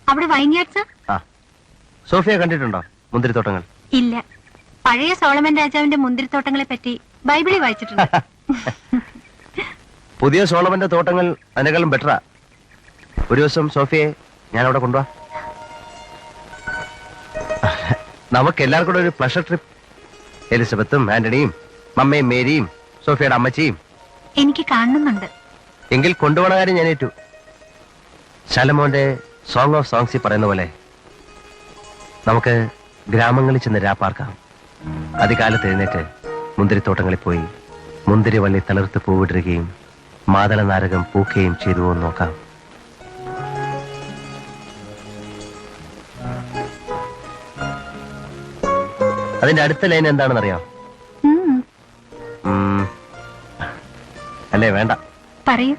അവിടെ വൈൻയാർഡ്സ്? ആ, സോഫിയ കണ്ടിട്ടുണ്ടോ മുന്തിരിത്തോട്ടങ്ങൾ? ഇല്ല. പഴയ സോളമൻ രാജാവിന്റെ മുന്തിരിത്തോട്ടങ്ങളെ പറ്റി ബൈബിളിൽ വായിച്ചിട്ടുണ്ട്. പുതിയ സോളമന്റെ തോട്ടങ്ങൾ അതിനേക്കാളും ബെറ്ററാ. ഒരു ദിവസം സോഫിയെ ഞാൻ അവിടെ കൊണ്ടുപോവാ. നമുക്ക് എല്ലാവർക്കും കൂടെ ഒരു പ്ലഷർ ട്രിപ്പ്. എലിസബത്തും ആന്റണിയും മമ്മയും മേരിയും സോഫിയയുടെ അമ്മച്ചിയും. എനിക്ക് കാണുന്നുണ്ട്. എങ്കിൽ കൊണ്ടുപോണ കാര്യം ഞാൻ ഏറ്റു. ശലമോന്റെ സോങ് ഓഫ് സോങ്സിൽ പറയുന്ന പോലെ നമുക്ക് ഗ്രാമങ്ങളിൽ ചെന്ന് രാപ്പാർക്കാം. അതികാലത്ത് എഴുന്നേറ്റ് മുന്തിരിത്തോട്ടങ്ങളിൽ പോയി മുന്തിരി വള്ളി തളിർത്ത് പൂവിടുകയും മാതള നാരകം പൂക്കുകയും ചെയ്തുവോ നോക്കാം. അതിന്റെ അടുത്ത ലൈൻ എന്താണെന്നറിയാം? ഉം. അല്ലേ വേണ്ട, പറയൂ.